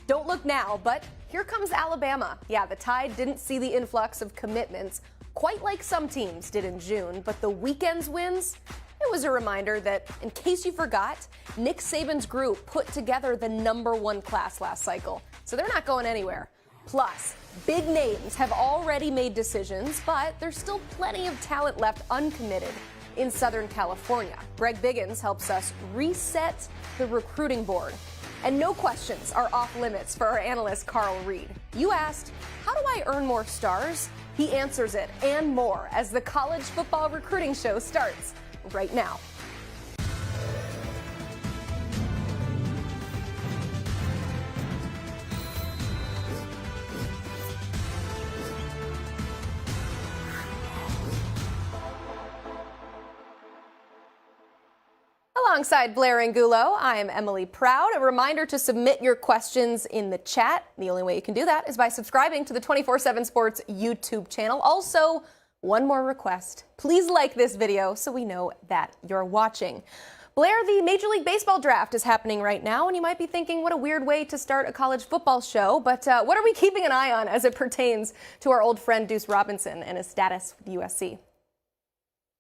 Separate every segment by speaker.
Speaker 1: Don't look now, but here comes Alabama. Yeah, the Tide didn't see the influx of commitments quite like some teams did in June, but the weekend's wins, it was a reminder that, in case you forgot, Nick Saban's group put together the #1 class last cycle, so they're not going anywhere. Plus, big names have already made decisions, but there's still plenty of talent left uncommitted in Southern California. Greg Biggins helps us reset the recruiting board. And no questions are off limits for our analyst, Carl Reed. You asked, how do I earn more stars? He answers it and more as the college football recruiting show starts right now. Alongside Blair Angulo, I am Emily Proud. A reminder to submit your questions in the chat. The only way you can do that is by subscribing to the 24/7 Sports YouTube channel. Also, one more request. Please like this video so we know that you're watching. Blair, the Major League Baseball draft is happening right now, and you might be thinking, what a weird way to start a college football show. But what are we keeping an eye on as it pertains to our old friend Deuce Robinson and his status with USC?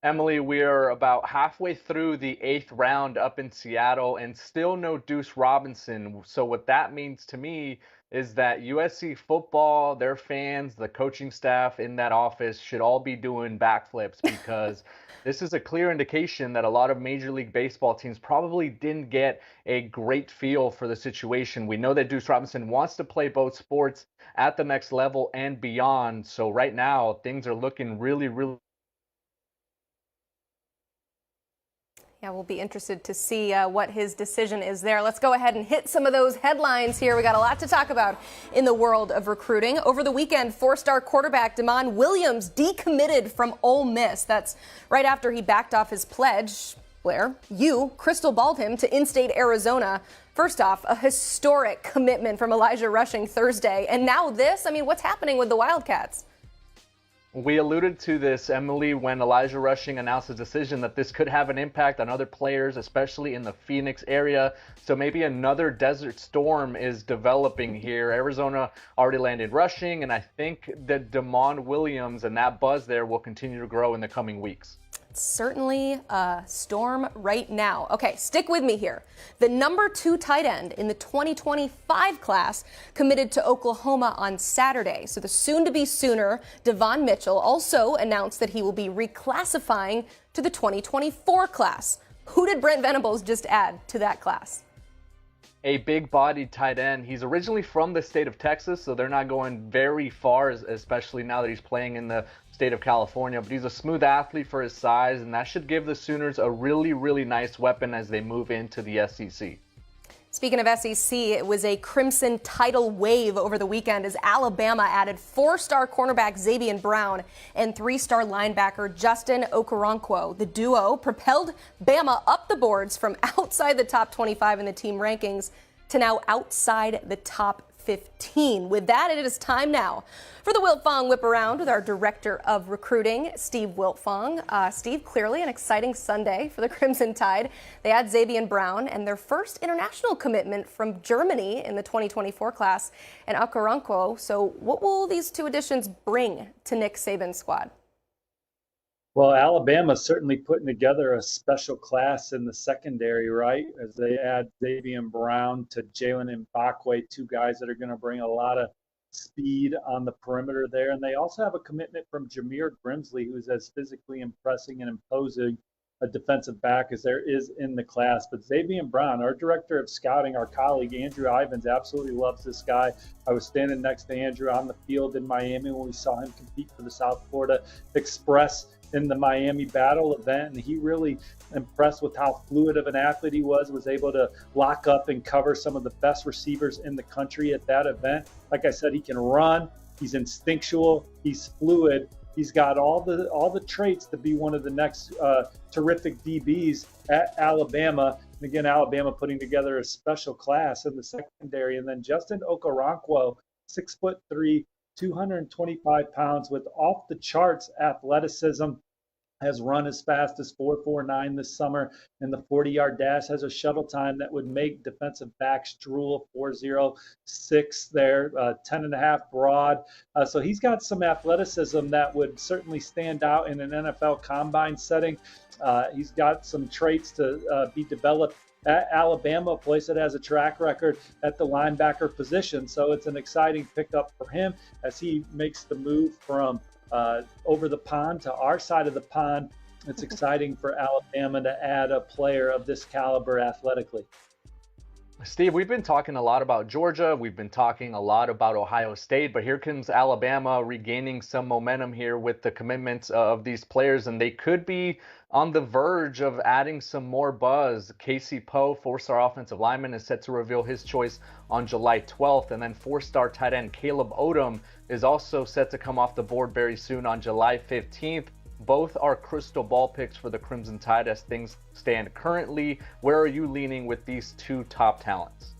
Speaker 2: Emily, we are about halfway through the 8th round up in Seattle and still no Deuce Robinson. So what that means to me is that USC football, their fans, the coaching staff in that office should all be doing backflips because this is a clear indication that a lot of Major League Baseball teams probably didn't get a great feel for the situation. We know that Deuce Robinson wants to play both sports at the next level and beyond. So right now, things are looking really
Speaker 1: Yeah, we'll be interested to see what his decision is there. Let's go ahead and hit some of those headlines here. We got a lot to talk about in the world of recruiting. Over the weekend, 4-star quarterback Damon Williams decommitted from Ole Miss. That's right after he backed off his pledge. Blair, you crystal balled him to in-state Arizona. First off, a historic commitment from Elijah Rushing Thursday. And now this, I mean, what's happening with the Wildcats?
Speaker 2: We alluded to this, Emily, when Elijah Rushing announced his decision that this could have an impact on other players, especially in the Phoenix area. So maybe another desert storm is developing here. Arizona already landed Rushing, and I think that Damon Williams and that buzz there will continue to grow in the coming weeks.
Speaker 1: Certainly a storm right now. Okay, stick with me here. The #2 tight end in the 2025 class committed to Oklahoma on Saturday. So the soon-to-be Sooner, Devon Mitchell, also announced that he will be reclassifying to the 2024 class. Who did Brent Venables just add to that class?
Speaker 2: A big-bodied tight end. He's originally from the state of Texas, so they're not going very far, especially now that he's playing in the state of California. But he's a smooth athlete for his size, and that should give the Sooners a really nice weapon as they move into the SEC.
Speaker 1: Speaking of SEC, it was a Crimson title wave over the weekend as Alabama added 4-star cornerback Xavier Brown and 3-star linebacker Justin Okoronkwo. The duo propelled Bama up the boards from outside the top 25 in the team rankings to now outside the top 15. With that, it is time now for the Wiltfong Whip Around with our Director of Recruiting, Steve Wiltfong. Steve, clearly an exciting Sunday for the Crimson Tide. They add Xavier Brown and their first international commitment from Germany in the 2024 class, and Okoronkwo. So what will these two additions bring to Nick Saban's squad?
Speaker 3: Well, Alabama's certainly putting together a special class in the secondary, right? As they add Xavier Brown to Jalen Mbakwe, two guys that are going to bring a lot of speed on the perimeter there. And they also have a commitment from Jameer Grimsley, who's as physically impressing and imposing a defensive back as there is in the class. But Xavier Brown, our director of scouting, our colleague Andrew Ivins, absolutely loves this guy. I was standing next to Andrew on the field in Miami when we saw him compete for the South Florida Express in the Miami Battle event, and he really impressed with how fluid of an athlete he was able to lock up and cover some of the best receivers in the country at that event. Like I said, he can run, he's instinctual, he's fluid, he's got all the traits to be one of the next terrific DBs at Alabama. And again, Alabama putting together a special class in the secondary. And then Justin Okoronkwo, 6'3", 225 pounds with off the charts athleticism. has run as fast as 4.49 this summer in the 40-yard dash, has a shuttle time that would make defensive backs drool. 4.06 there, 10.5 broad. So he's got some athleticism that would certainly stand out in an NFL combine setting. He's got some traits to be developed at Alabama, a place that has a track record at the linebacker position. So it's an exciting pickup for him as he makes the move from over the pond to our side of the pond. It's exciting for Alabama to add a player of this caliber athletically.
Speaker 2: Steve, we've been talking a lot about Georgia. We've been talking a lot about Ohio State, but here comes Alabama regaining some momentum here with the commitments of these players, and they could be on the verge of adding some more buzz. Casey Poe, four-star offensive lineman, is set to reveal his choice on July 12th, and then four-star tight end Caleb Odom is also set to come off the board very soon on July 15th. Both are crystal ball picks for the Crimson Tide as things stand currently. Where are you leaning with these two top talents?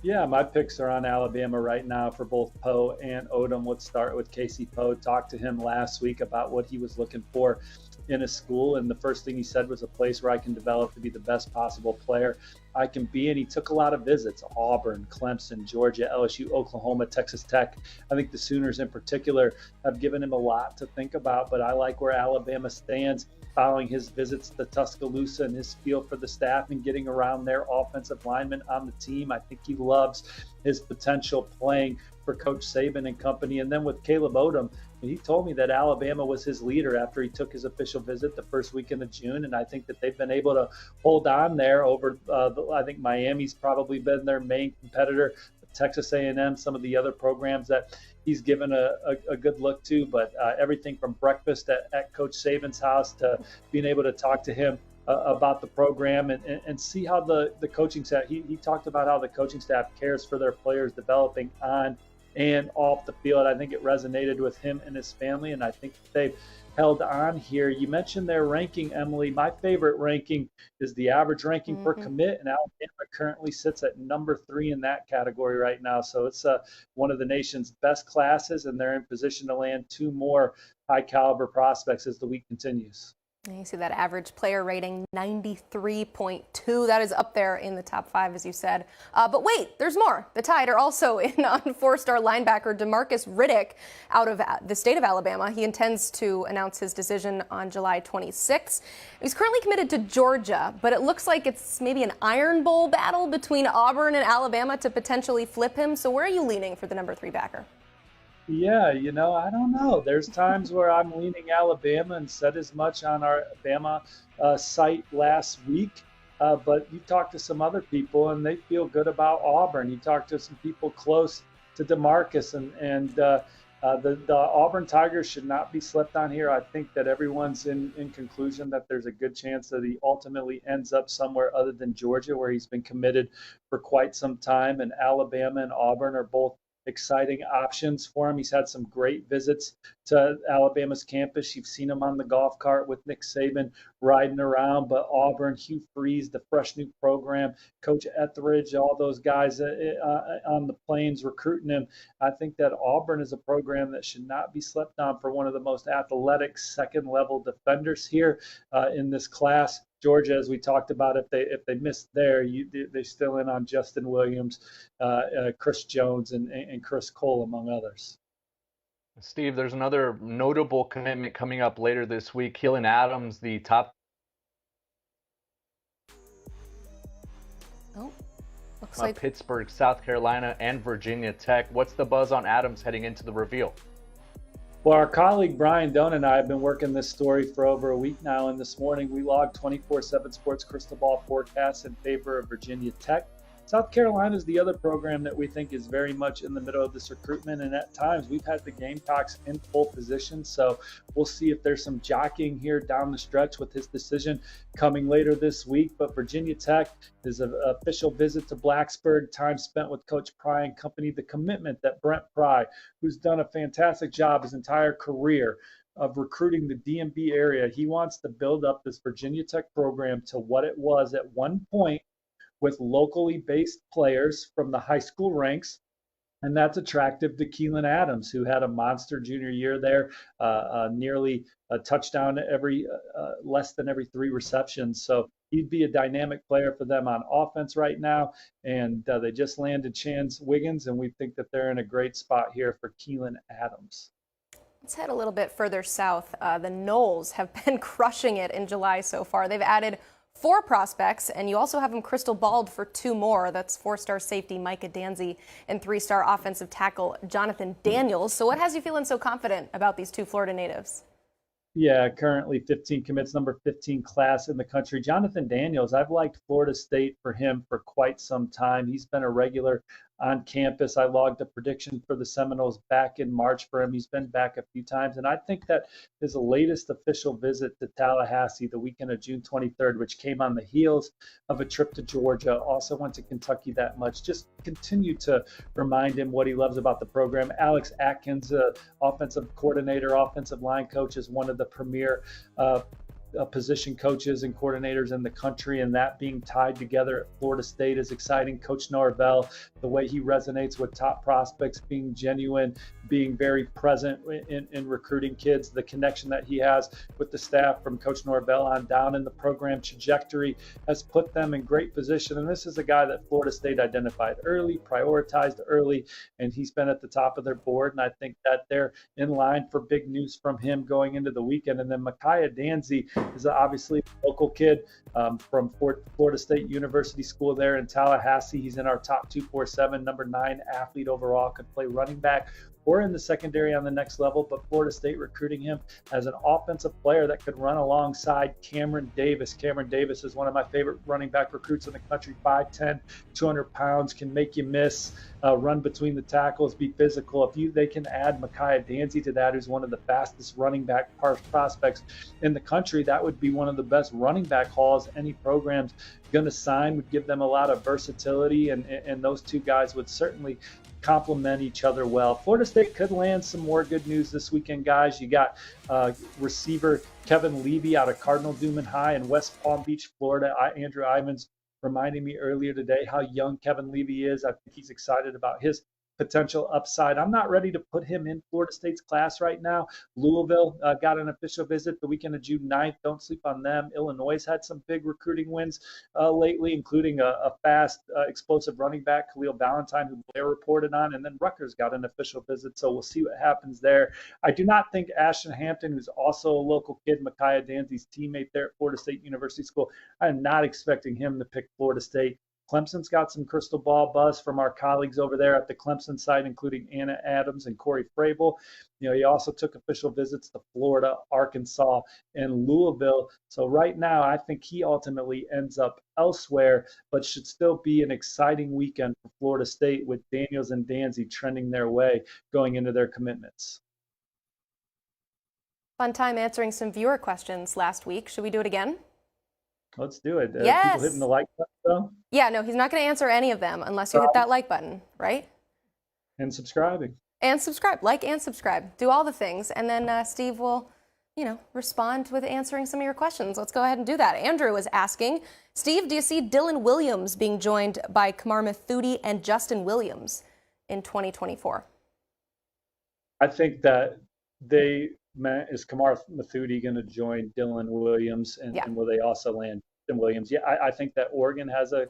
Speaker 3: Yeah, my picks are on Alabama right now for both Poe and Odom. Let's start with Casey Poe. Talked to him last week about what he was looking for in a school, and the first thing he said was a place where I can develop to be the best possible player I can be. And he took a lot of visits: Auburn, Clemson, Georgia, LSU, Oklahoma, Texas Tech. I think the Sooners in particular have given him a lot to think about, but I like where Alabama stands following his visits to Tuscaloosa and his feel for the staff and getting around their offensive linemen on the team. I think he loves his potential playing for Coach Saban and company. And then with Caleb Odom, he told me that Alabama was his leader after he took his official visit the first weekend of June, and I think that they've been able to hold on there over. I think Miami's probably been their main competitor, Texas A&M, some of the other programs that he's given a good look to. But everything from breakfast at Coach Saban's house to being able to talk to him about the program and see how the coaching staff. He talked about how the coaching staff cares for their players developing on and off the field. I think it resonated with him and his family, and I think they've held on here. You mentioned their ranking, Emily. My favorite ranking is the average ranking per commit, and Alabama currently sits at number 3 in that category right now. So it's one of the nation's best classes, and they're in position to land 2 more high-caliber prospects as the week continues.
Speaker 1: You see that average player rating, 93.2. That is up there in the top 5, as you said. But wait, there's more. The Tide are also in on 4-star linebacker DeMarcus Riddick out of the state of Alabama. He intends to announce his decision on July 26th. He's currently committed to Georgia, but it looks like it's maybe an Iron Bowl battle between Auburn and Alabama to potentially flip him. So where are you leaning for the number 3 backer?
Speaker 3: Yeah, I don't know. There's times where I'm leaning Alabama and said as much on our Bama site last week. But you talk to some other people and they feel good about Auburn. You talk to some people close to DeMarcus and the Auburn Tigers should not be slept on here. I think that everyone's in conclusion that there's a good chance that he ultimately ends up somewhere other than Georgia, where he's been committed for quite some time. And Alabama and Auburn are both exciting options for him. He's had some great visits to Alabama's campus. You've seen him on the golf cart with Nick Saban riding around, but Auburn, Hugh Freeze, the fresh new program, Coach Etheridge, all those guys on the plains recruiting him. I think that Auburn is a program that should not be slept on for one of the most athletic second-level defenders here in this class. Georgia, as we talked about, if they missed there, they're still in on Justin Williams, Chris Jones, and Chris Cole, among others.
Speaker 2: Steve, there's another notable commitment coming up later this week. Keelan Adams, the top.
Speaker 1: Looks like
Speaker 2: Pittsburgh, South Carolina, and Virginia Tech. What's the buzz on Adams heading into the reveal?
Speaker 3: Well, our colleague Brian Doan and I have been working this story for over a week now, and this morning we logged 24/7 Sports Crystal Ball forecasts in favor of Virginia Tech. South Carolina is the other program that we think is very much in the middle of this recruitment, and at times we've had the Gamecocks in full position, so we'll see if there's some jockeying here down the stretch with his decision coming later this week. But Virginia Tech is an official visit to Blacksburg, time spent with Coach Pry and company, the commitment that Brent Pry, who's done a fantastic job his entire career of recruiting the DMV area, he wants to build up this Virginia Tech program to what it was at one point, with locally based players from the high school ranks And that's attractive to Keelan Adams, who had a monster junior year there, nearly a touchdown every less than every 3 receptions. So he'd be a dynamic player for them on offense right now. And they just landed Chance Wiggins, and we think that they're in a great spot here for Keelan Adams.
Speaker 1: Let's head a little bit further south. The Knowles have been crushing it in July so far. They've added 4 prospects, and you also have them crystal balled for 2 more. That's 4-star safety Micah Danzy and 3-star offensive tackle Jonathan Daniels. So what has you feeling so confident about these 2 Florida natives?
Speaker 3: Yeah, currently 15 commits, number 15 class in the country. Jonathan Daniels, I've liked Florida State for him for quite some time. He's been a regular on campus. I logged a prediction for the Seminoles back in March for him. He's been back a few times. And I think that his latest official visit to Tallahassee the weekend of June 23rd, which came on the heels of a trip to Georgia, also went to Kentucky that much, just continue to remind him what he loves about the program. Alex Atkins, offensive coordinator, offensive line coach, is one of the premier position coaches and coordinators in the country, and that being tied together at Florida State is exciting. Coach Norvell, the way he resonates with top prospects, being genuine, being very present in recruiting kids, the connection that he has with the staff from Coach Norvell on down in the program trajectory has put them in great position. And this is a guy that Florida State identified early, prioritized early, and he's been at the top of their board. And I think that they're in line for big news from him going into the weekend. And then Micah Danzy is obviously a local kid from Florida State University School there in Tallahassee. He's in our top 247, number 9 athlete overall, could play running back or in the secondary on the next level, but Florida State recruiting him as an offensive player that could run alongside Cameron Davis. Cameron Davis is one of my favorite running back recruits in the country, 5'10", 200 pounds, can make you miss, run between the tackles, be physical. If they can add Micah Danzy to that, who's one of the fastest running back prospects in the country, that would be one of the best running back hauls any program's going to sign, would give them a lot of versatility, and those 2 guys would certainly complement each other well. Florida State could land some more good news this weekend, guys. You got receiver Kevin Levy out of Cardinal Newman High in West Palm Beach, Florida. Andrew Ivins reminding me earlier today how young Kevin Levy is. I think he's excited about his potential upside. I'm not ready to put him in Florida State's class right now. Louisville got an official visit the weekend of June 9th. Don't sleep on them. Illinois has had some big recruiting wins lately, including a fast, explosive running back, Khalil Ballantyne, who Blair reported on, and then Rutgers got an official visit, so we'll see what happens there. I do not think Ashton Hampton, who's also a local kid, Micah Danzy's teammate there at Florida State University School, I am not expecting him to pick Florida State. Clemson's got some crystal ball buzz from our colleagues over there at the Clemson site, including Anna Adams and Corey Frable. He also took official visits to Florida, Arkansas, and Louisville. So right now, I think he ultimately ends up elsewhere, but should still be an exciting weekend for Florida State with Daniels and Danzy trending their way going into their commitments.
Speaker 1: Fun time answering some viewer questions last week. Should we do it again?
Speaker 3: Let's do it.
Speaker 1: Yes.
Speaker 3: People hitting the like button, though?
Speaker 1: Yeah, no, he's not going to answer any of them unless you hit that like button, right?
Speaker 3: And subscribing.
Speaker 1: And subscribe. Like and subscribe. Do all the things. And then Steve will, respond with answering some of your questions. Let's go ahead and do that. Andrew is asking, Steve, do you see Dylan Williams being joined by Kamar Mathoudi and Justin Williams in 2024?
Speaker 3: I think that is Kamar Mathoudi going to join Dylan Williams, and will they also land Dylan Williams? Yeah, I think that Oregon has a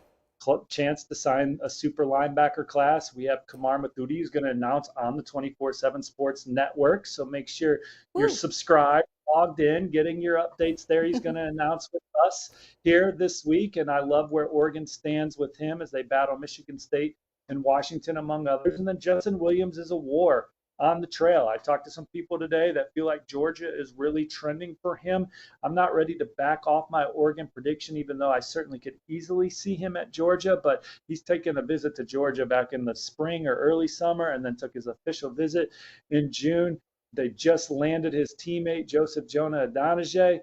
Speaker 3: chance to sign a super linebacker class. We have Kamar Mathoudi, who's going to announce on the 24/7 Sports Network, so make sure you're subscribed, logged in, getting your updates there. He's going to announce with us here this week, and I love where Oregon stands with him as they battle Michigan State and Washington, among others. And then Justin Williams is a war on the trail. I talked to some people today that feel like Georgia is really trending for him. I'm not ready to back off my Oregon prediction, even though I certainly could easily see him at Georgia, but he's taken a visit to Georgia back in the spring or early summer and then took his official visit in June. They just landed his teammate, Joseph Jonah Adonijah.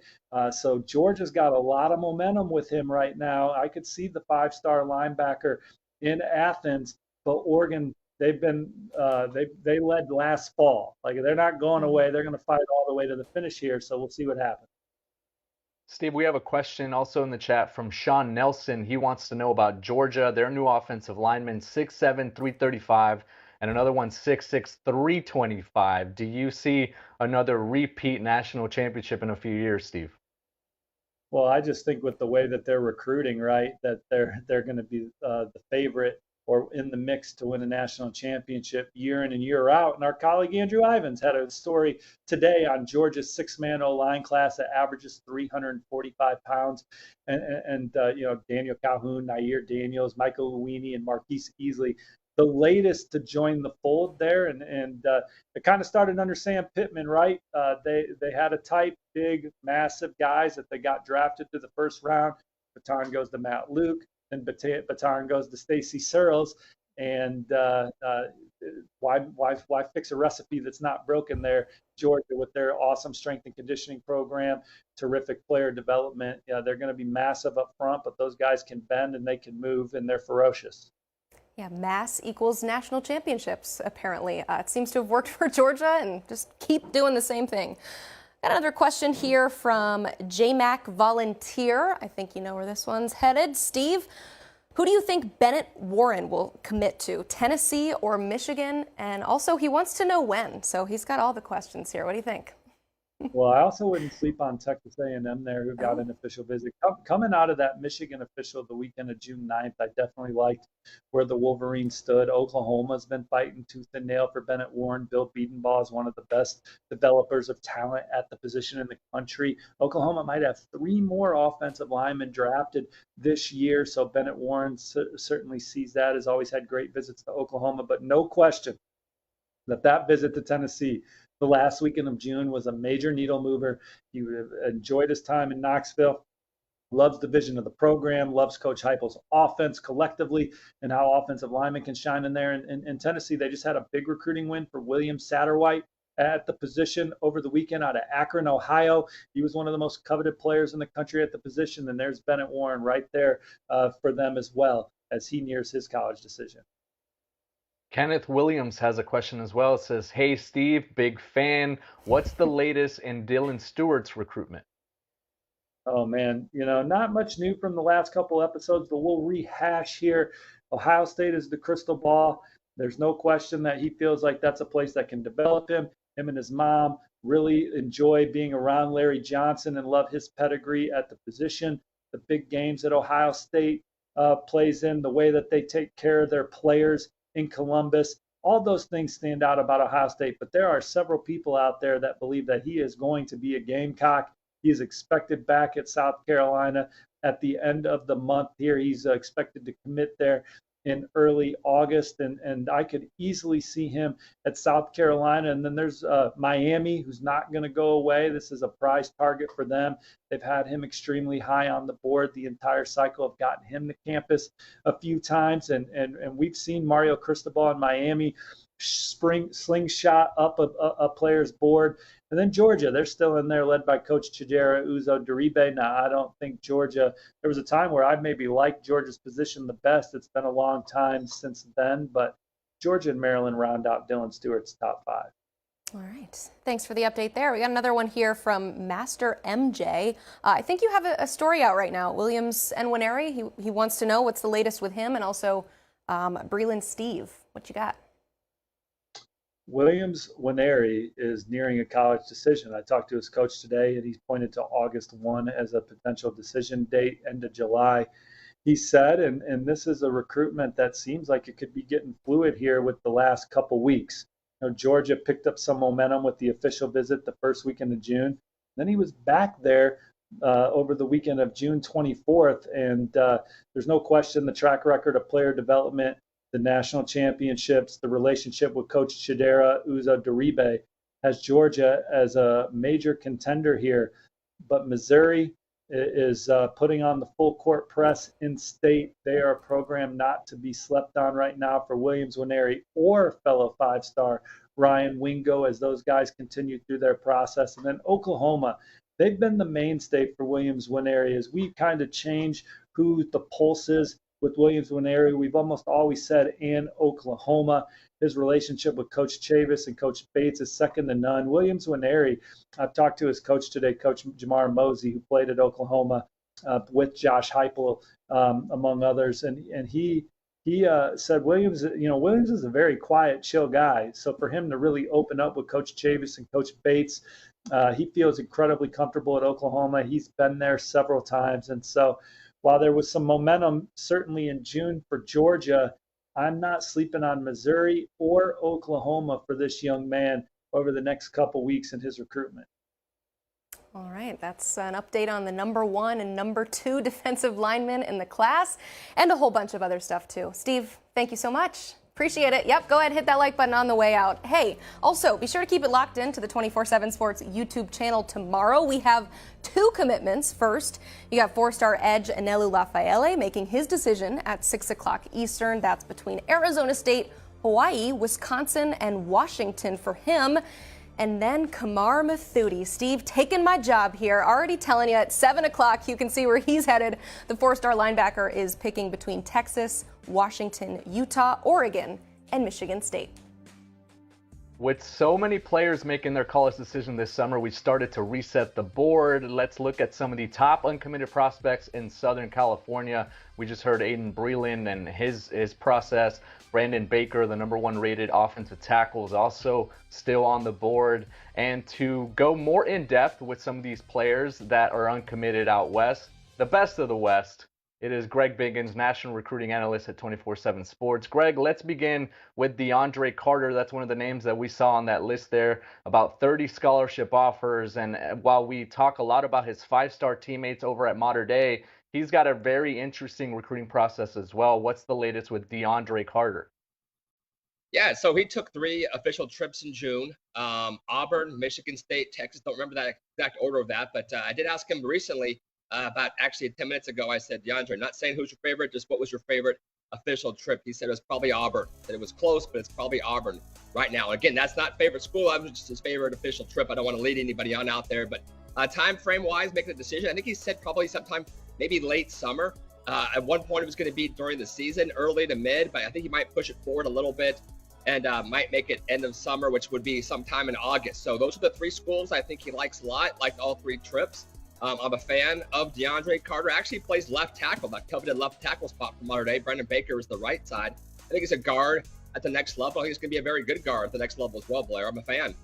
Speaker 3: So Georgia's got a lot of momentum with him right now. I could see the 5-star linebacker in Athens, but Oregon, they've been they led last fall. Like, they're not going away. They're going to fight all the way to the finish here. So we'll see what happens.
Speaker 2: Steve, we have a question also in the chat from Sean Nelson. He wants to know about Georgia, their new offensive lineman, 6'7", 335. and another one 6'6", 325. Do you see another repeat national championship in a few years, Steve?
Speaker 3: Well, I just think with the way that they're recruiting, right, that they're going to be the favorite or in the mix to win a national championship year in and year out. And our colleague Andrew Ivins had a story today on Georgia's six-man O-line class that averages 345 pounds. And Daniel Calhoun, Nair Daniels, Michael Luini, and Marquise Easley, the latest to join the fold there. And it kind of started under Sam Pittman, right? They had a type, big, massive guys that they got drafted to the first round. Baton goes to Matt Luke, and baton goes to Stacy Searles. And why fix a recipe that's not broken there? Georgia, with their awesome strength and conditioning program, terrific player development, they're going to be massive up front, but those guys can bend and they can move, and they're ferocious.
Speaker 1: Yeah, mass equals national championships, apparently. It seems to have worked for Georgia, and just keep doing the same thing. Got another question here from JMac Volunteer. I think you know where this one's headed. Steve, who do you think Bennett Warren will commit to, Tennessee or Michigan? And also, he wants to know when. So he's got all the questions here. What do you think?
Speaker 3: Well, I also wouldn't sleep on Texas A&M there, who got an official visit. Coming out of that Michigan official the weekend of June 9th, I definitely liked where the Wolverines stood. Oklahoma's been fighting tooth and nail for Bennett Warren. Bill Bedenbaugh is one of the best developers of talent at the position in the country. Oklahoma might have 3 more offensive linemen drafted this year, so Bennett Warren certainly sees that, has always had great visits to Oklahoma, but no question that visit to Tennessee the last weekend of June was a major needle mover. He enjoyed his time in Knoxville, loves the vision of the program, loves Coach Heupel's offense collectively and how offensive linemen can shine in there. And in Tennessee, they just had a big recruiting win for William Satterwhite at the position over the weekend out of Akron, Ohio. He was one of the most coveted players in the country at the position, and there's Bennett Warren right there for them as well as he nears his college decision.
Speaker 2: Kenneth Williams has a question as well. It says, hey, Steve, big fan. What's the latest in Dylan Stewart's recruitment?
Speaker 3: Oh, man, not much new from the last couple episodes, but we'll rehash here. Ohio State is the crystal ball. There's no question that he feels like that's a place that can develop him. Him and his mom really enjoy being around Larry Johnson and love his pedigree at the position. The big games that Ohio State plays in, the way that they take care of their players in Columbus, all those things stand out about Ohio State. But there are several people out there that believe that he is going to be a Gamecock. He is expected back at South Carolina at the end of the month here. He's expected to commit there in early August, and I could easily see him at South Carolina. And then there's Miami, who's not going to go away. This is a prize target for them. They've had him extremely high on the board the entire cycle, have gotten him to campus a few times, and we've seen Mario Cristobal in Miami slingshot up a player's board. And then Georgia, they're still in there, led by Coach Chidera Uzo-Diribe. Now, I don't think Georgia, there was a time where I maybe liked Georgia's position the best. It's been a long time since then, but Georgia and Maryland round out Dylan Stewart's top 5.
Speaker 1: All right. Thanks for the update there. We got another one here from Master MJ. I think you have a story out right now. Williams Nwaneri, he wants to know what's the latest with him, and also Breland Steve. What you got?
Speaker 3: Williams Nwaneri is nearing a college decision. I talked to his coach today, and he's pointed to August 1 as a potential decision date, end of July, he said. And this is a recruitment that seems like it could be getting fluid here with the last couple weeks. Georgia picked up some momentum with the official visit the first weekend of June. Then he was back there over the weekend of June 24th, and there's no question the track record of player development, the national championships, the relationship with Coach Chidera Uzo-Diribe has Georgia as a major contender here. But Missouri is putting on the full court press in state. They are a program not to be slept on right now for Williams Nwaneri or fellow 5-star Ryan Wingo as those guys continue through their process. And then Oklahoma, they've been the mainstay for Williams Nwaneri as we kind of change who the pulse is with Williams Nwaneri. We've almost always said in Oklahoma. His relationship with Coach Chavis and Coach Bates is second to none. Williams Nwaneri, I've talked to his coach today, Coach Jamar Mosey, who played at Oklahoma with Josh Heupel, among others, and he he said Williams is a very quiet, chill guy. So for him to really open up with Coach Chavis and Coach Bates, he feels incredibly comfortable at Oklahoma. He's been there several times. And so while there was some momentum certainly in June for Georgia, I'm not sleeping on Missouri or Oklahoma for this young man over the next couple weeks in his recruitment.
Speaker 1: All right, that's an update on the number 1 and number 2 defensive linemen in the class and a whole bunch of other stuff too. Steve, thank you so much. Appreciate it. Yep, go ahead, hit that like button on the way out. Hey, also be sure to keep it locked into the 24/7 Sports YouTube channel tomorrow. We have 2 commitments. First, you got 4-star edge Anelu Lafayette making his decision at 6 o'clock Eastern. That's between Arizona State, Hawaii, Wisconsin, and Washington for him. And then Kamar Mathuti. Steve, taking my job here, already telling you at 7 o'clock you can see where he's headed. The 4-star linebacker is picking between Texas, Washington, Utah, Oregon, and Michigan State.
Speaker 2: With so many players making their college decision this summer, we started to reset the board. Let's look at some of the top uncommitted prospects in Southern California. We just heard Aiden Breland and his process. Brandon Baker, the number 1 rated offensive tackle, is also still on the board. And to go more in depth with some of these players that are uncommitted out west, the best of the West, it is Greg Biggins, national recruiting analyst at 24/7 Sports. Greg, let's begin with DeAndre Carter. That's one of the names that we saw on that list there, about 30 scholarship offers. And while we talk a lot about his 5-star teammates over at Mater Dei, he's got a very interesting recruiting process as well. What's the latest with DeAndre Carter?
Speaker 4: Yeah, so he took 3 official trips in June. Auburn, Michigan State, Texas. Don't remember that exact order of that, but I did ask him recently, about actually 10 minutes ago. I said, DeAndre, not saying who's your favorite, just what was your favorite official trip? He said it was probably Auburn. Said it was close, but it's probably Auburn right now. Again, that's not favorite school. I was just his favorite official trip. I don't want to lead anybody on out there, but time frame wise, making a decision, I think he said probably sometime maybe late summer. At one point, it was going to be during the season, early to mid, but I think he might push it forward a little bit and might make it end of summer, which would be sometime in August. So those are the 3 schools I think he likes a lot, liked all 3 trips. I'm a fan of DeAndre Carter. Actually plays left tackle, that coveted left tackle spot for Mater Dei. Brandon Baker is the right side. I think he's a guard at the next level. I think he's going to be a very good guard at the next level as well, Blair. I'm a fan.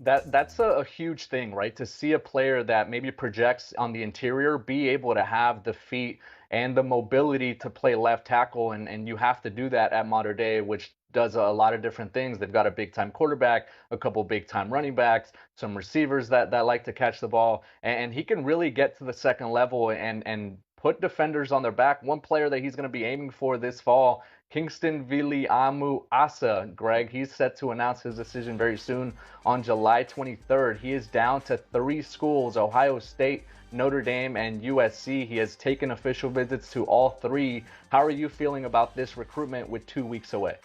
Speaker 2: That's a huge thing, right? To see a player that maybe projects on the interior be able to have the feet and the mobility to play left tackle, and you have to do that at Mater Dei, which does a lot of different things. They've got a big-time quarterback, a couple big-time running backs, some receivers that like to catch the ball, and he can really get to the second level and put defenders on their back. One player that he's going to be aiming for this fall, Kingston Viliamu Asa, Greg, he's set to announce his decision very soon on July 23rd. He is down to 3 schools, Ohio State, Notre Dame, and USC. He has taken official visits to all 3. How are you feeling about this recruitment with 2 weeks away?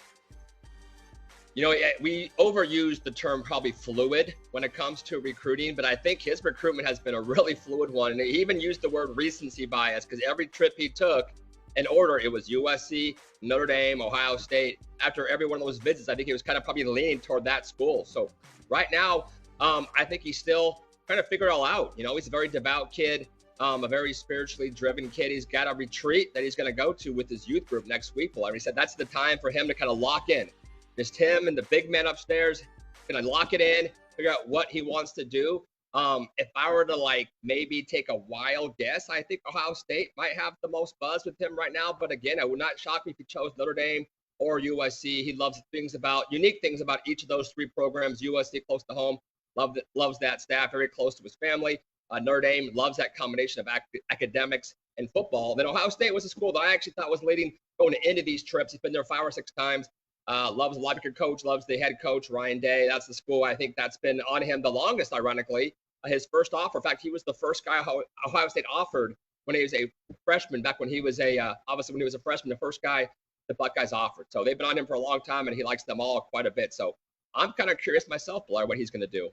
Speaker 4: You know, we overuse the term probably fluid when it comes to recruiting, but I think his recruitment has been a really fluid one. And he even used the word recency bias because every trip he took in order, it was USC, Notre Dame, Ohio State. After every one of those visits, I think he was kind of probably leaning toward that school. So right now, I think he's still trying to figure it all out. You know, he's a very devout kid, a very spiritually driven kid. He's got a retreat that he's going to go to with his youth group next week. Well, he said that's the time for him to kind of lock in. Just him and the big man upstairs, gonna lock it in, figure out what he wants to do. If I were to maybe take a wild guess, I think Ohio State might have the most buzz with him right now. But again, it would not shock me if he chose Notre Dame or USC. He loves unique things about each of those 3 programs. USC close to home, loves that staff, very close to his family. Notre Dame loves that combination of academics and football. Then Ohio State was a school that I actually thought was leading going into these trips. He's been there 5 or 6 times. Loves the linebacker coach, loves the head coach, Ryan Day. That's the school I think that's been on him the longest, ironically. His first offer, in fact, he was the first guy Ohio State offered when he was a freshman, back when he was obviously when he was a freshman, the first guy the Buckeyes offered. So they've been on him for a long time, and he likes them all quite a bit. So I'm kind of curious myself, Blair, what he's going to do.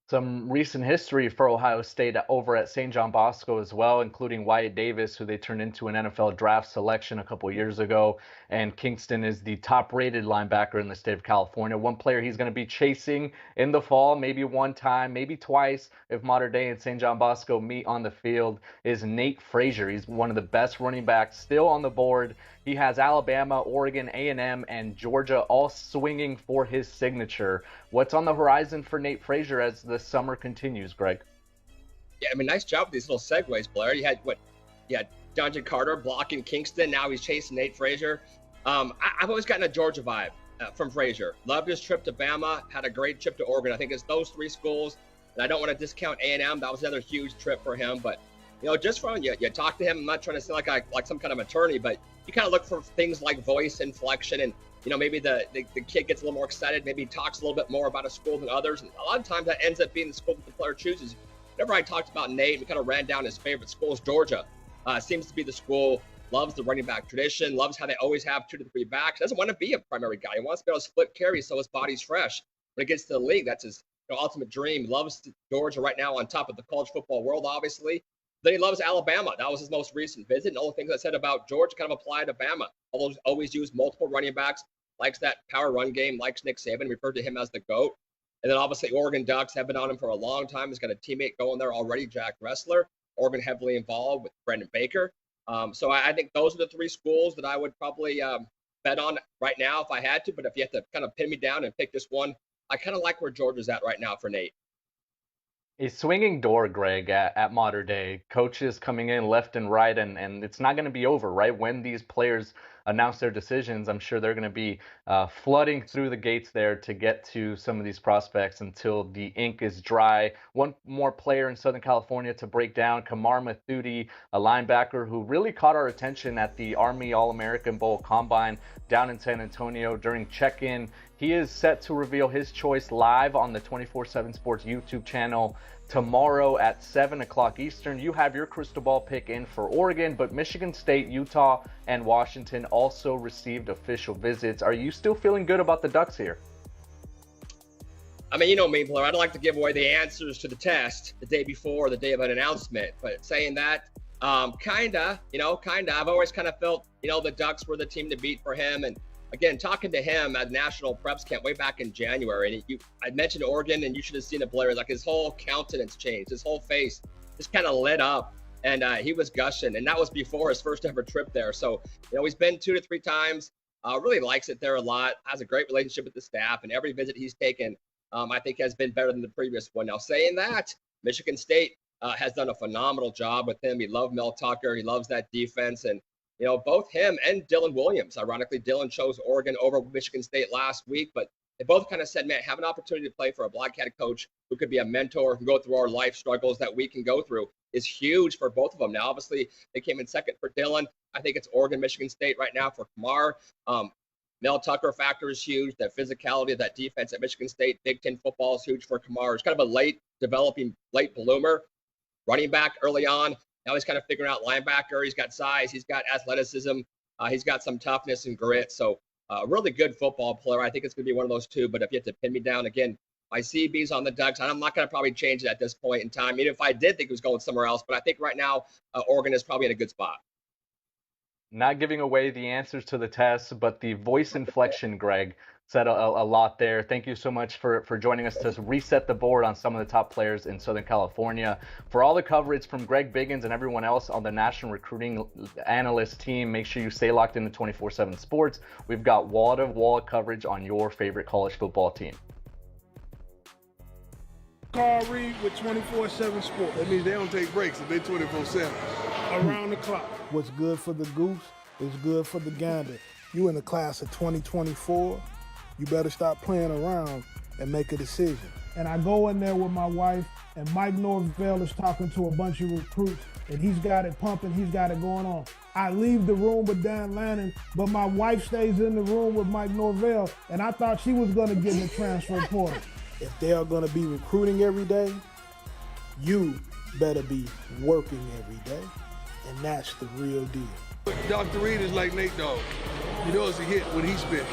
Speaker 2: Some recent history for Ohio State over at St. John Bosco as well, including Wyatt Davis, who they turned into an NFL draft selection a couple years ago. And Kingston is the top-rated linebacker in the state of California. One player he's going to be chasing in the fall, maybe one time, maybe twice, if Mater Dei and St. John Bosco meet on the field, is Nate Frazier. He's one of the best running backs still on the board. He has Alabama, Oregon, A&M, and Georgia all swinging for his signature. What's on the horizon for Nate Frazier as the summer continues, Greg?
Speaker 4: Yeah, I mean, nice job with these little segues, Blair. You had Dungeon Carter blocking Kingston. Now he's chasing Nate Frazier. I've always gotten a Georgia vibe from Frazier. Loved his trip to Bama. Had a great trip to Oregon. I think it's those three schools. And I don't want to discount A&M. That was another huge trip for him. But, just from you talk to him, I'm not trying to sound like some kind of attorney, but you kind of look for things like voice inflection and, maybe the kid gets a little more excited, maybe talks a little bit more about a school than others. And a lot of times that ends up being the school that the player chooses. Whenever I talked about Nate, we kind of ran down his favorite schools. Georgia seems to be the school, loves the running back tradition, loves how they always have 2 to 3 backs. Doesn't want to be a primary guy. He wants to be able to split carries so his body's fresh. When it gets to the league, that's his ultimate dream. Loves Georgia right now on top of the college football world, obviously. Then he loves Alabama. That was his most recent visit. And all the things I said about Georgia kind of apply to Bama. Always use multiple running backs, likes that power run game, likes Nick Saban, referred to him as the GOAT. And then obviously Oregon Ducks have been on him for a long time. He's got a teammate going there already, Jack Ressler. Oregon heavily involved with Brendan Baker. So I think those are the 3 schools that I would probably bet on right now if I had to. But if you have to kind of pin me down and pick just one, I kind of like where Georgia's at right now for Nate.
Speaker 2: A swinging door, Greg, at Mater Dei. Coaches coming in left and right, and it's not going to be over, right? When these players announce their decisions, I'm sure they're going to be flooding through the gates there to get to some of these prospects until the ink is dry. One more player in Southern California to break down, Kamar Mathuti, a linebacker who really caught our attention at the Army All-American Bowl Combine down in San Antonio during check-in. He is set to reveal his choice live on the 24/7 Sports YouTube channel tomorrow at 7 o'clock Eastern. You have your crystal ball pick in for Oregon, but Michigan State, Utah, and Washington also received official visits. Are you still feeling good about the Ducks here?
Speaker 4: I mean, you know me, Blair. I don't like to give away the answers to the test the day before or the day of an announcement. But saying that, kinda. I've always kind of felt, the Ducks were the team to beat for him. And again, talking to him at National Preps Camp way back in January, and I mentioned Oregon, and you should have seen it, Blair. Like his whole countenance changed, his whole face just kind of lit up, and he was gushing. And that was before his first ever trip there. So, he's been 2 to 3 times. Really likes it there a lot. Has a great relationship with the staff, and every visit he's taken, I think, has been better than the previous one. Now, saying that, Michigan State has done a phenomenal job with him. He loved Mel Tucker. He loves that defense, and both him and Dylan Williams. Ironically, Dylan chose Oregon over Michigan State last week, but they both kind of said, man, have an opportunity to play for a Black Cat coach who could be a mentor, who can go through our life struggles that we can go through is huge for both of them. Now, obviously, they came in second for Dylan. I think it's Oregon, Michigan State right now for Kamar. Mel Tucker factor is huge. That physicality of that defense at Michigan State, Big Ten football is huge for Kamar. He's kind of a late bloomer, running back early on. Now he's kind of figuring out linebacker. He's got size. He's got athleticism. He's got some toughness and grit. So really good football player. I think it's going to be one of those 2. But if you have to pin me down again, my CB's on the Ducks. I'm not going to probably change it at this point in time, even if I did think he was going somewhere else. But I think right now Oregon is probably in a good spot.
Speaker 2: Not giving away the answers to the test, but the voice inflection, Greg, said a lot there. Thank you so much for joining us to reset the board on some of the top players in Southern California. For all the coverage from Greg Biggins and everyone else on the National Recruiting Analyst team, make sure you stay locked into 24/7 Sports. We've got wall-to-wall coverage on your favorite college football team.
Speaker 5: Carl Reed with 24/7 Sports.
Speaker 6: That means they don't take breaks if they 24/7.
Speaker 5: Around the clock.
Speaker 7: What's good for the goose is good for the gander. You in the class of 2024, you better stop playing around and make a decision.
Speaker 5: And I go in there with my wife, and Mike Norvell is talking to a bunch of recruits, and he's got it pumping, he's got it going on. I leave the room with Dan Lannon, but my wife stays in the room with Mike Norvell, and I thought she was going to get in the transfer portal.
Speaker 7: If they are going to be recruiting every day, you better be working every day, and that's the real deal.
Speaker 6: Dr. Reed is like Nate Dogg. You know it's a hit when he spit.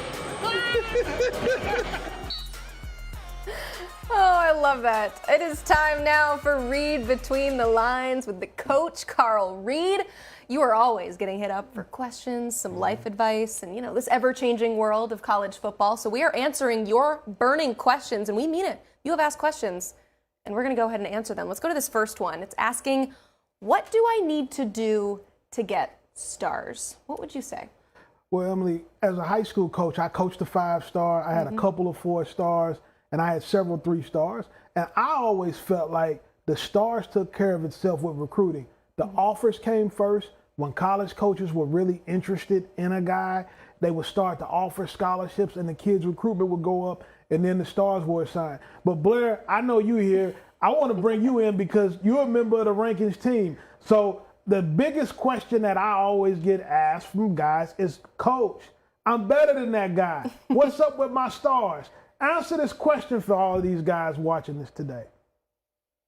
Speaker 1: Oh, I love that. It is time now for Read Between the Lines with the coach, Carl Reed. You are always getting hit up for questions, some life advice, and, this ever-changing world of college football. So we are answering your burning questions, and we mean it. You have asked questions, and we're going to go ahead and answer them. Let's go to this first one. It's asking, what do I need to do to get stars? What would you say?
Speaker 5: Well, Emily, as a high school coach, I coached a 5-star. I had a couple of 4 stars, and I had several 3 stars. And I always felt like the stars took care of itself with recruiting. The offers came first. When college coaches were really interested in a guy, they would start to offer scholarships, and the kids' recruitment would go up, and then the stars were assigned. But Blair, I know you here. I want to bring you in because you're a member of the rankings team. So the biggest question that I always get asked from guys is, Coach, I'm better than that guy. What's up with my stars? Answer this question for all of these guys watching this today.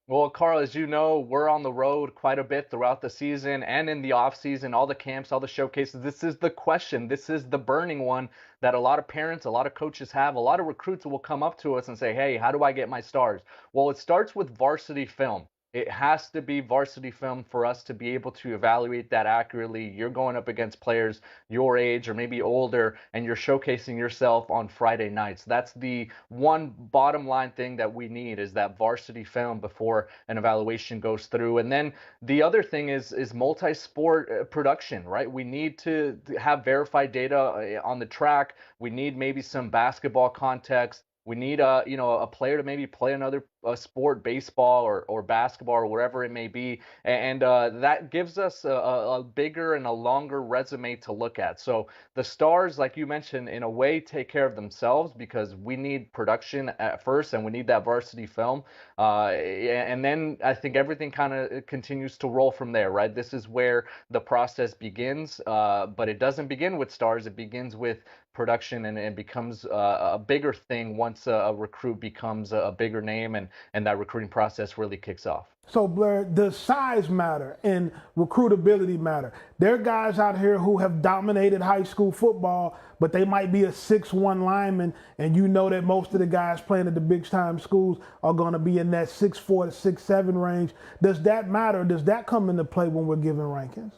Speaker 2: Well, Carl, as you know, we're on the road quite a bit throughout the season and in the off season, all the camps, all the showcases. This is the question. This is the burning one that a lot of parents, a lot of coaches have. A lot of recruits will come up to us and say, hey, how do I get my stars? Well, it starts with varsity film. It has to be varsity film for us to be able to evaluate that accurately. You're going up against players your age or maybe older, and you're showcasing yourself on Friday nights. That's the one bottom line thing that we need, is that varsity film before an evaluation goes through. And then the other thing is multi-sport production, right? We need to have verified data on the track. We need maybe some basketball context. We need a player to maybe play another sport, baseball or basketball or wherever it may be, and that gives us a bigger and a longer resume to look at. So the stars, like you mentioned, in a way take care of themselves because we need production at first, and we need that varsity film, and then I think everything kind of continues to roll from there, right? This is where the process begins, but it doesn't begin with stars. It begins with production, and it becomes a bigger thing once a recruit becomes a bigger name and that recruiting process really kicks off.
Speaker 5: So Blair, does size matter and recruitability matter? There are guys out here who have dominated high school football, but they might be a 6'1" lineman, and you know that most of the guys playing at the big time schools are going to be in that 6'4" to 6'7" range. Does that matter? Does that come into play when we're giving rankings?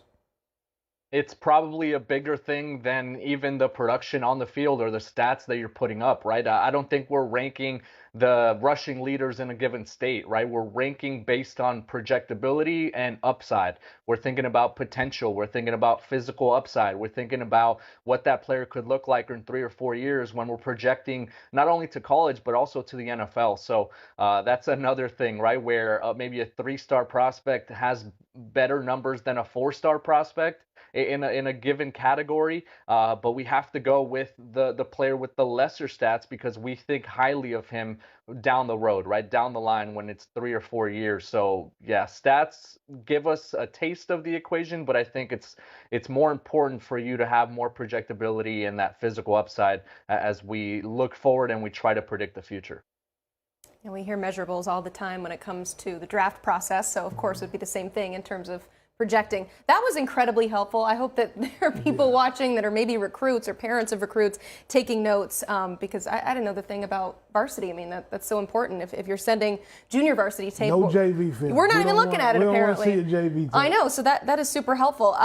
Speaker 2: It's probably a bigger thing than even the production on the field or the stats that you're putting up, right? I don't think we're ranking the rushing leaders in a given state, right? We're ranking based on projectability and upside. We're thinking about potential. We're thinking about physical upside. We're thinking about what that player could look like in 3 or 4 years when we're projecting not only to college, but also to the NFL. So that's another thing, right? Where maybe a 3-star prospect has better numbers than a 4-star prospect in a given category, but we have to go with the player with the lesser stats because we think highly of him down the road, right down the line when it's 3 or 4 years. So yeah, stats give us a taste of the equation, but I think it's more important for you to have more projectability and that physical upside as we look forward and we try to predict the future.
Speaker 1: And we hear measurables all the time when it comes to the draft process, so of course it would be the same thing in terms of projecting. That was incredibly helpful. I hope that there are people watching that are maybe recruits or parents of recruits taking notes, because I didn't know the thing about varsity. I mean, that's so important. If you're sending junior varsity tape,
Speaker 5: no JV film.
Speaker 1: We're not even looking at it, apparently.
Speaker 5: We don't want to see a JV tape.
Speaker 1: I know, so that is super helpful.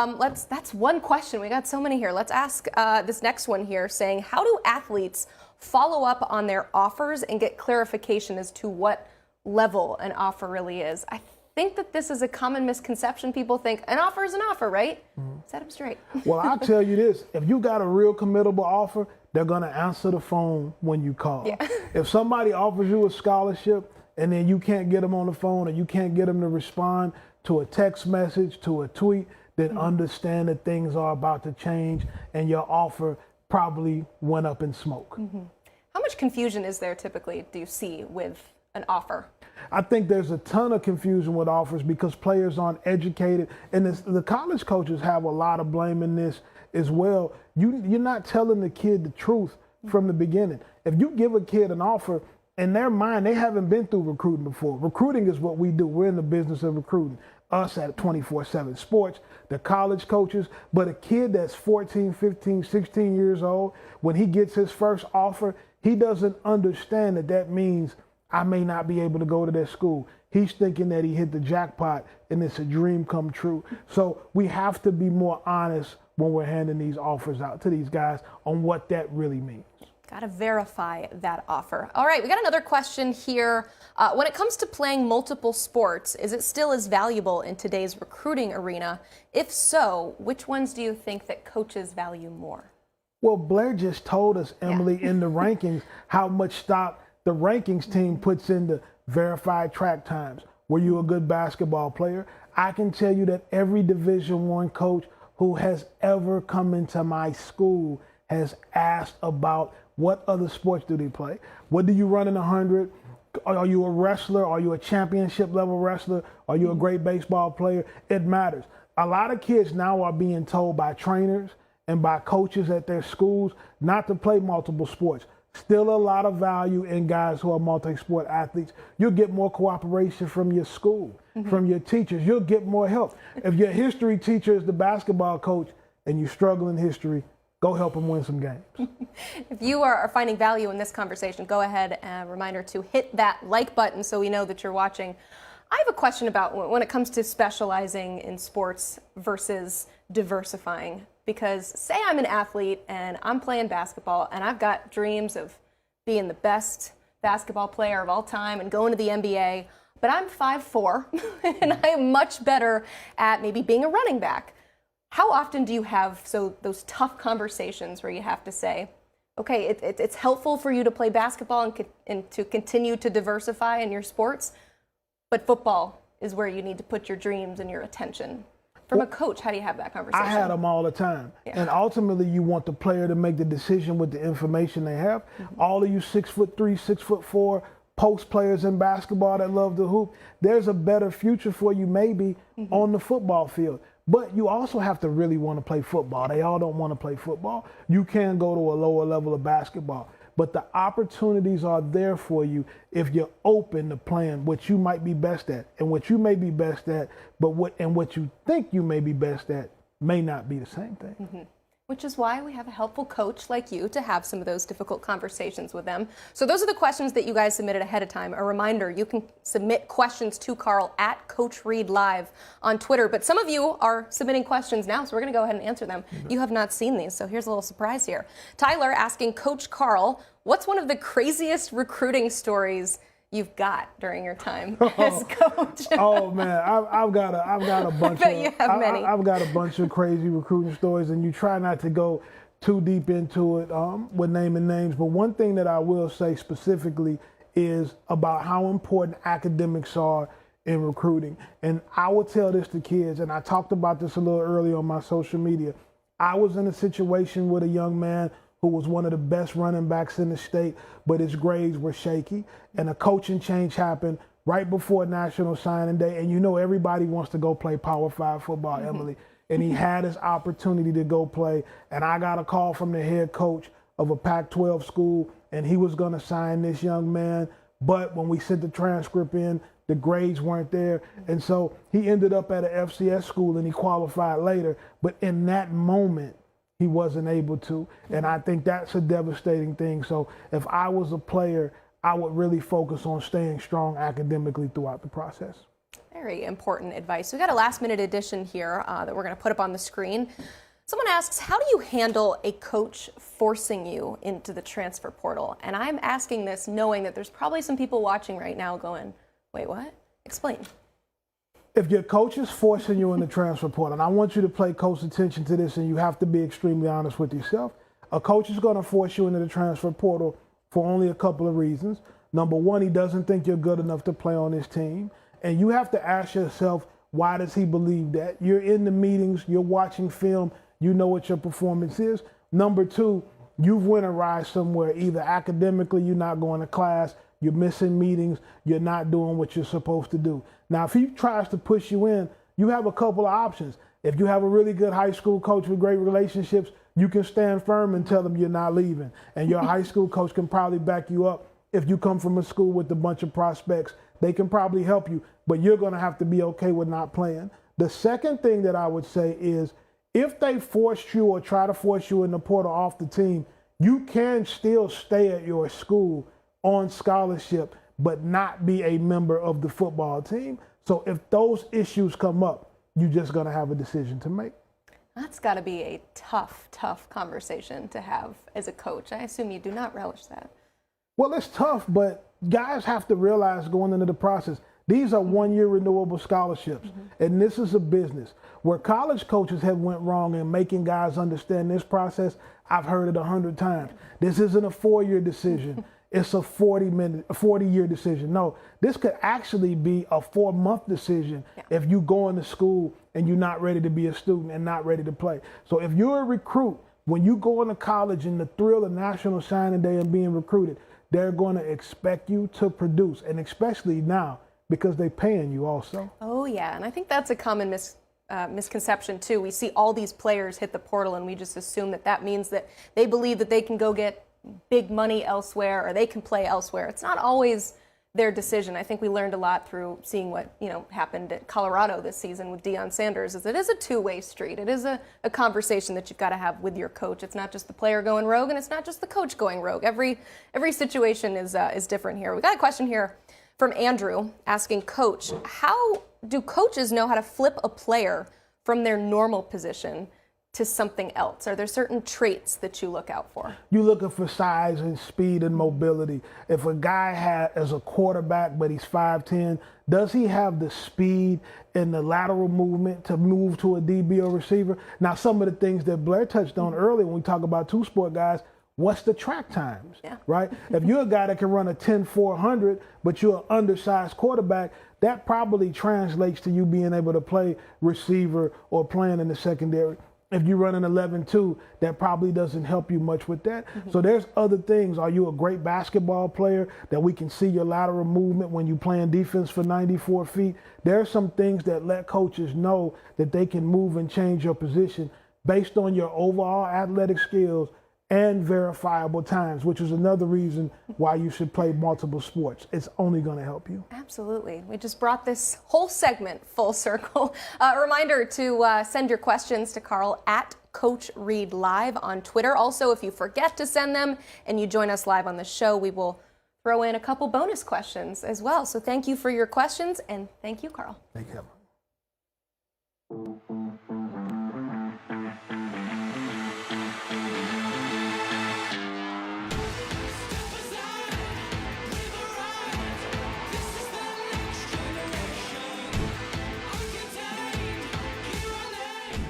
Speaker 1: That's one question. We got so many here. Let's ask this next one here, saying, how do athletes follow up on their offers and get clarification as to what level an offer really is? I think that this is a common misconception. People think an offer is an offer, right? Set them straight.
Speaker 5: Well, I'll tell you this. If you got a real committable offer, they're going to answer the phone when you call.
Speaker 1: Yeah.
Speaker 5: If somebody offers you a scholarship and then you can't get them on the phone or you can't get them to respond to a text message, to a tweet, then understand that things are about to change and your offer probably went up in smoke.
Speaker 1: How much confusion is there typically, do you see, with an offer?
Speaker 5: I think there's a ton of confusion with offers because players aren't educated, and the college coaches have a lot of blame in this as well. You're not telling the kid the truth from the beginning. If you give a kid an offer, in their mind, they haven't been through recruiting before. Recruiting is what we do. We're in the business of recruiting. Us at 24/7 Sports, the college coaches, but a kid that's 14, 15, 16 years old, when he gets his first offer, he doesn't understand that means I may not be able to go to that school. He's thinking that he hit the jackpot and it's a dream come true. So we have to be more honest when we're handing these offers out to these guys on what that really means.
Speaker 1: Got to verify that offer. All right, we got another question here. When it comes to playing multiple sports, is it still as valuable in today's recruiting arena? If so, which ones do you think that coaches value more?
Speaker 5: Well, Blair just told us, Emily, in the rankings, how much stock the rankings team puts into verified track times. Were you a good basketball player? I can tell you that every Division I coach who has ever come into my school has asked about what other sports do they play? What do you run in 100? Are you a wrestler? Are you a championship level wrestler? Are you a great baseball player? It matters. A lot of kids now are being told by trainers and by coaches at their schools not to play multiple sports. Still a lot of value in guys who are multi-sport athletes. You'll get more cooperation from your school, from your teachers. You'll get more help. If your history teacher is the basketball coach and you struggle in history, go help them win some games.
Speaker 1: If you are finding value in this conversation, go ahead and reminder to hit that like button so we know that you're watching. I have a question about when it comes to specializing in sports versus diversifying. Because say I'm an athlete and I'm playing basketball and I've got dreams of being the best basketball player of all time and going to the NBA, but I'm 5'4", and I am much better at maybe being a running back. How often do you have those tough conversations where you have to say, okay, it's helpful for you to play basketball and to continue to diversify in your sports, but football is where you need to put your dreams and your attention? From a coach, how do you have that conversation?
Speaker 5: I had them all the time. Yeah. And ultimately, you want the player to make the decision with the information they have. All of you 6'3", 6'4", post players in basketball that love to hoop, there's a better future for you maybe on the football field. But you also have to really want to play football. They all don't want to play football. You can go to a lower level of basketball. But the opportunities are there for you if you're open to playing what you might be best at. And what you may be best at, but what you think you may be best at may not be the same thing.
Speaker 1: Which is why we have a helpful coach like you to have some of those difficult conversations with them. So those are the questions that you guys submitted ahead of time. A reminder, you can submit questions to Carl at Coach Reed Live on Twitter. But some of you are submitting questions now, so we're going to go ahead and answer them. You have not seen these, so here's a little surprise here. Tyler asking Coach Carl, what's one of the craziest recruiting stories you've got during your time as coach?
Speaker 5: Oh man, I've got a bunch.
Speaker 1: I bet you have many.
Speaker 5: I've got a bunch of crazy recruiting stories, and you try not to go too deep into it with naming names. But one thing that I will say specifically is about how important academics are in recruiting. And I will tell this to kids, and I talked about this a little earlier on my social media. I was in a situation with a young man who was one of the best running backs in the state, but his grades were shaky. And a coaching change happened right before National Signing Day. And you know everybody wants to go play Power 5 football, Emily. And he had his opportunity to go play. And I got a call from the head coach of a Pac-12 school, and he was going to sign this young man. But when we sent the transcript in, the grades weren't there. And so he ended up at an FCS school, and he qualified later. But in that moment, he wasn't able to. And I think that's a devastating thing. So if I was a player, I would really focus on staying strong academically throughout the process.
Speaker 1: Very important advice. We got a last minute edition here that we're going to put up on the screen. Someone asks, how do you handle a coach forcing you into the transfer portal? And I'm asking this knowing that there's probably some people watching right now going, wait, what? Explain.
Speaker 5: If your coach is forcing you in the transfer portal, and I want you to pay close attention to this, and you have to be extremely honest with yourself, a coach is going to force you into the transfer portal for only a couple of reasons. Number one, he doesn't think you're good enough to play on his team. And you have to ask yourself, why does he believe that? You're in the meetings, you're watching film, you know what your performance is. Number two, you've winterized somewhere, either academically, you're not going to class, you're missing meetings, you're not doing what you're supposed to do. Now, if he tries to push you in, you have a couple of options. If you have a really good high school coach with great relationships, you can stand firm and tell them you're not leaving. And your high school coach can probably back you up. If you come from a school with a bunch of prospects, they can probably help you, but you're going to have to be okay with not playing. The second thing that I would say is, if they force you or try to force you in the portal off the team, you can still stay at your school on scholarship but not be a member of the football team. So if those issues come up, you're just going to have a decision to make.
Speaker 1: That's got to be a tough, tough conversation to have as a coach. I assume you do not relish that.
Speaker 5: Well, it's tough, but guys have to realize going into the process, these are one-year renewable scholarships, and this is a business. Where college coaches have went wrong in making guys understand this process, I've heard it 100 times. This isn't a 4-year decision. It's a 40-year decision. No, this could actually be a 4-month decision if you go into school and you're not ready to be a student and not ready to play. So if you're a recruit, when you go into college and the thrill of National Signing Day and being recruited, they're going to expect you to produce, and especially now because they're paying you also.
Speaker 1: Oh, yeah, and I think that's a common misconception, too. We see all these players hit the portal, and we just assume that that means that they believe that they can go get big money elsewhere or they can play elsewhere. It's not always their decision. I think we learned a lot through seeing what happened at Colorado this season with Deion Sanders. Is it is a two-way street. It is a conversation that you've got to have with your coach. It's not just the player going rogue, and it's not just the coach going rogue. Every situation is different here. We got a question here from Andrew asking, Coach, how do coaches know how to flip a player from their normal position to something else? Are there certain traits that you look out for?
Speaker 5: You're looking for size and speed and mobility. If a guy is a quarterback but he's 5'10", does he have the speed and the lateral movement to move to a DB or receiver? Now, some of the things that Blair touched on earlier when we talk about two-sport guys, what's the track times, right? If you're a guy that can run a 10-400, but you're an undersized quarterback, that probably translates to you being able to play receiver or playing in the secondary. If you run an 11-2, that probably doesn't help you much with that. So there's other things. Are you a great basketball player that we can see your lateral movement when you're playing defense for 94 feet? There are some things that let coaches know that they can move and change your position based on your overall athletic skills and verifiable times, which is another reason why you should play multiple sports. It's only going to help you.
Speaker 1: Absolutely. We just brought this whole segment full circle. A reminder to send your questions to Carl at Coach Reed Live on Twitter. Also, if you forget to send them and you join us live on the show, we will throw in a couple bonus questions as well. So thank you for your questions, and thank you, Carl.
Speaker 5: Thank you.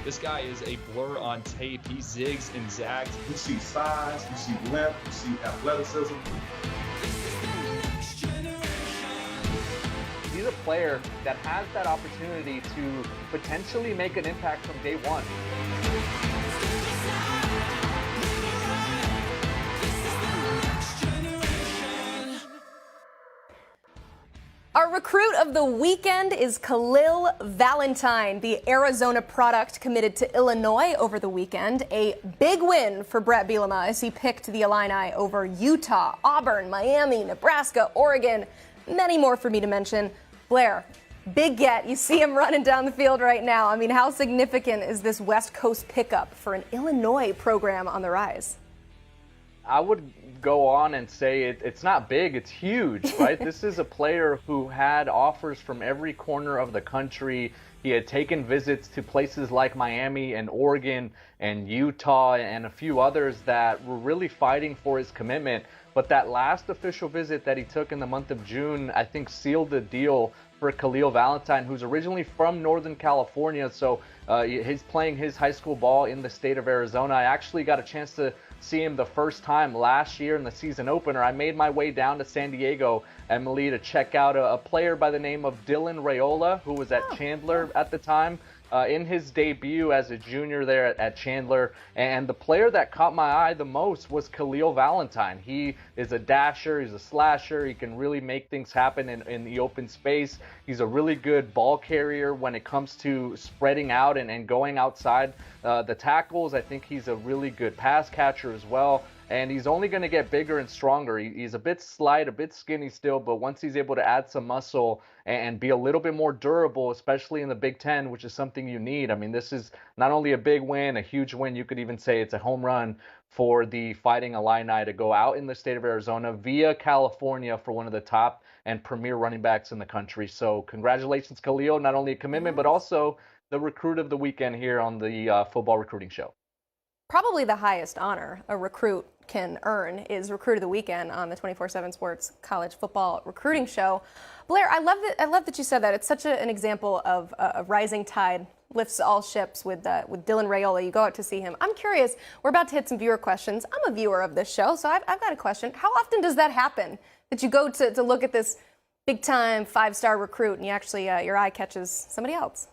Speaker 8: This guy is a blur on tape. He zigs and zags.
Speaker 9: You see size, you see length, you see athleticism.
Speaker 2: He's a player that has that opportunity to potentially make an impact from day one.
Speaker 1: Our recruit of the weekend is Khalil Valentine, the Arizona product committed to Illinois over the weekend. A big win for Brett Bielema as he picked the Illini over Utah, Auburn, Miami, Nebraska, Oregon, many more for me to mention. Blair, big get. You see him running down the field right now. I mean, how significant is this West Coast pickup for an Illinois program on the rise?
Speaker 2: I would go on and say it's not big, it's huge, right? This is a player who had offers from every corner of the country. He had taken visits to places like Miami and Oregon and Utah and a few others that were really fighting for his commitment. But that last official visit that he took in the month of June, I think sealed the deal for Khalil Valentine, who's originally from Northern California. So he's playing his high school ball in the state of Arizona. I actually got a chance to see him the first time last year in the season opener. I made my way down to San Diego, Emily, to check out a player by the name of Dylan Raiola, who was at Chandler at the time. In his debut as a junior there at Chandler. And the player that caught my eye the most was Khalil Valentine. He is a dasher, he's a slasher, he can really make things happen in the open space. He's a really good ball carrier when it comes to spreading out and going outside the tackles. I think he's a really good pass catcher as well. and he's only going to get bigger and stronger. He's a bit slight, a bit skinny still, but once he's able to add some muscle and be a little bit more durable, especially in the Big Ten, which is something you need. I mean, this is not only a big win, a huge win, you could even say it's a home run for the Fighting Illini to go out in the state of Arizona via California for one of the top and premier running backs in the country. So congratulations, Khalil, not only a commitment, but also the recruit of the weekend here on the Football Recruiting Show.
Speaker 1: Probably the highest honor a recruit can earn is Recruit of the Weekend on the 24/7 Sports College Football Recruiting Show. Blair, I love that you said that. It's such an example of a rising tide lifts all ships with Dylan Raiola. You go out to see him. I'm curious. We're about to hit some viewer questions. I'm a viewer of this show, so I've got a question. How often does that happen? That you go to look at this big-time 5-star recruit and you actually your eye catches somebody else?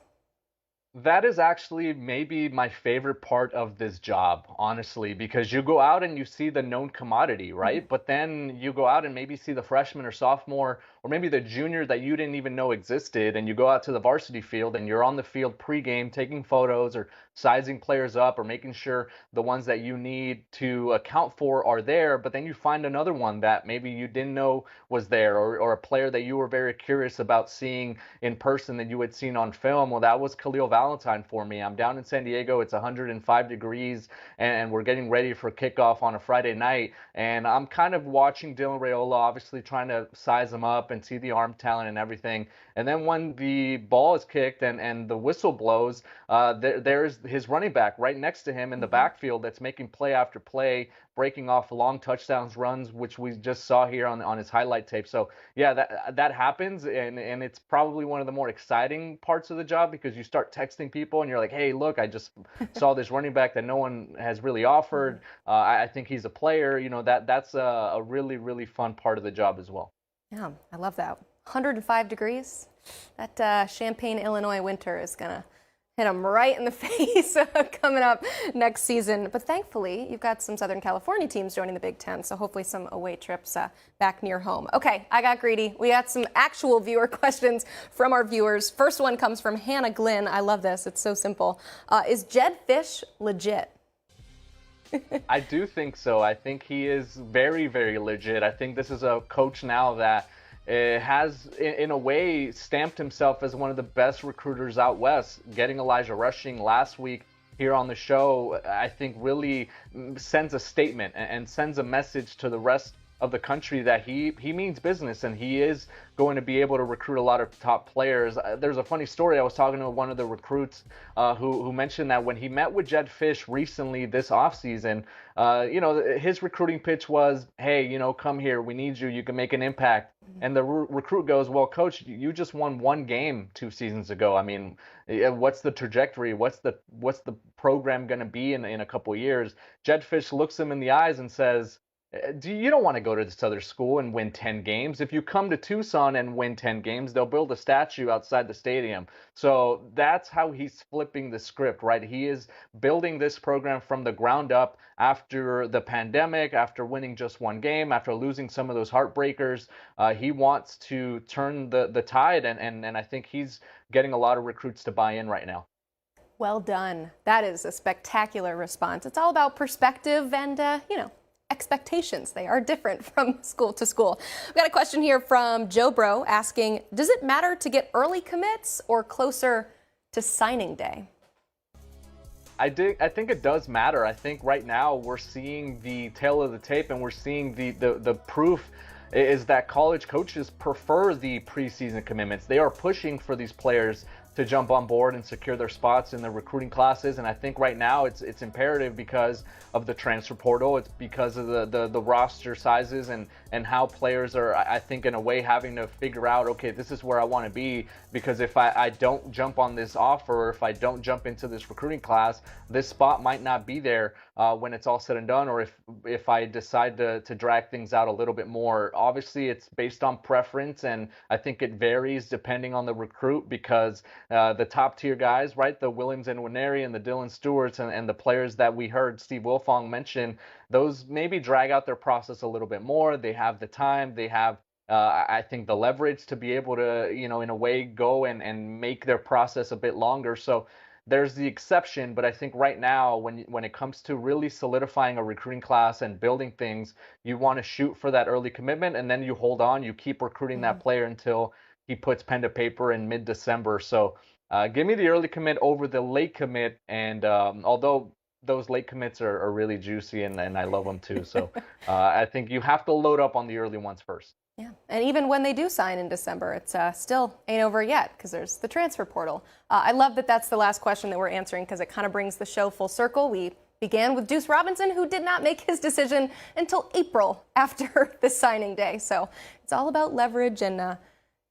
Speaker 2: That is actually maybe my favorite part of this job, honestly, because you go out and you see the known commodity, right? But then you go out and maybe see the freshman or sophomore or maybe the junior that you didn't even know existed, and you go out to the varsity field and you're on the field pregame taking photos or sizing players up or making sure the ones that you need to account for are there, but then you find another one that maybe you didn't know was there, or a player that you were very curious about seeing in person that you had seen on film. Well, that was Khalil Valentine for me. I'm down in San Diego. It's 105 degrees, and we're getting ready for kickoff on a Friday night, and I'm kind of watching Dylan Raiola, obviously trying to size him up and see the arm talent and everything. And then when the ball is kicked and the whistle blows, there's his running back right next to him in the backfield that's making play after play, breaking off long touchdowns runs, which we just saw here on his highlight tape. So yeah, that happens, and it's probably one of the more exciting parts of the job, because you start texting people and you're like, hey, look, I just saw this running back that no one has really offered. I think he's a player. You know, that's a really, really fun part of the job as well.
Speaker 1: Yeah, I love that. 105 degrees. That Champaign, Illinois winter is going to hit them right in the face coming up next season. But thankfully, you've got some Southern California teams joining the Big Ten, so hopefully some away trips back near home. Okay, I got greedy. We got some actual viewer questions from our viewers. First one comes from Hannah Glynn. I love this. It's so simple. Is Jedd Fisch legit?
Speaker 2: I do think so. I think he is very, very legit. I think this is a coach now that has, in a way, stamped himself as one of the best recruiters out west. Getting Elijah Rushing last week here on the show, I think really sends a statement and sends a message to the rest of the country that he means business, and he is going to be able to recruit a lot of top players. There's a funny story. I was talking to one of the recruits who mentioned that when he met with Jedd Fisch recently this offseason, his recruiting pitch was, hey, come here, we need you, you can make an impact. And the recruit goes, well, coach, you just won one game 2 seasons ago. I mean, what's the trajectory? What's the program going to be in a couple of years? Jedd Fisch looks him in the eyes and says, you don't want to go to this other school and win 10 games. If you come to Tucson and win 10 games, they'll build a statue outside the stadium. So that's how he's flipping the script, right? He is building this program from the ground up after the pandemic, after winning just one game, after losing some of those heartbreakers. He wants to turn the tide, and I think he's getting a lot of recruits to buy in right now.
Speaker 1: Well done. That is a spectacular response. It's all about perspective and, expectations. They are different from school to school. We've got a question here from Joe Bro asking, does it matter to get early commits or closer to signing day?
Speaker 2: I think it does matter. I think right now we're seeing the tail of the tape, and we're seeing the proof is that college coaches prefer the preseason commitments. They are pushing for these players to jump on board and secure their spots in the recruiting classes. And I think right now it's imperative because of the transfer portal. It's because of the roster sizes and how players are, I think, in a way having to figure out, okay, this is where I want to be, because if I don't jump on this offer, or if I don't jump into this recruiting class, this spot might not be there when it's all said and done, or if I decide to drag things out a little bit more. Obviously, it's based on preference, and I think it varies depending on the recruit, because the top tier guys, right, the Williams and Winery and the Dylan Stewarts and the players that we heard Steve Wiltfong mention, those maybe drag out their process a little bit more. They have the time, they have I think the leverage to be able to, in a way, go and make their process a bit longer. So there's the exception, but I think right now, when it comes to really solidifying a recruiting class and building things, you want to shoot for that early commitment, and then you hold on. You keep recruiting that player until he puts pen to paper in mid-December. So give me the early commit over the late commit, and although those late commits are really juicy, and I love them too. So I think you have to load up on the early ones first.
Speaker 1: Yeah, and even when they do sign in December, it's still ain't over yet because there's the transfer portal. I love that that's the last question that we're answering because it kind of brings the show full circle. We began with Deuce Robinson, who did not make his decision until April after the signing day. So it's all about leverage and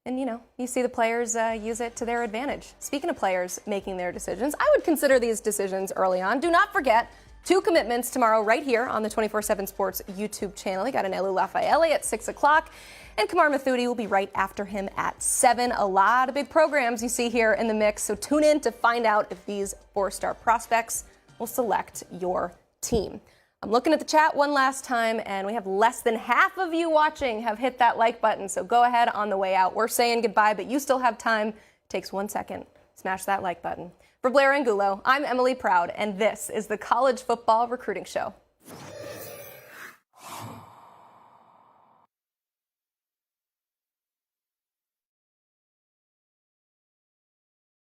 Speaker 1: you know, you see the players use it to their advantage. Speaking of players making their decisions, I would consider these decisions early on. Do not forget 2 commitments tomorrow right here on the 24/7 Sports YouTube channel. You got Anelu Lafayette at 6 o'clock, and Kamar Mathudi will be right after him at 7. A lot of big programs you see here in the mix, so tune in to find out if these 4-star prospects will select your team. I'm looking at the chat one last time, and we have less than half of you watching have hit that like button, so go ahead on the way out. We're saying goodbye, but you still have time. It takes 1 second. Smash that like button. For Blair Angulo, I'm Emily Proud, and this is the College Football Recruiting Show.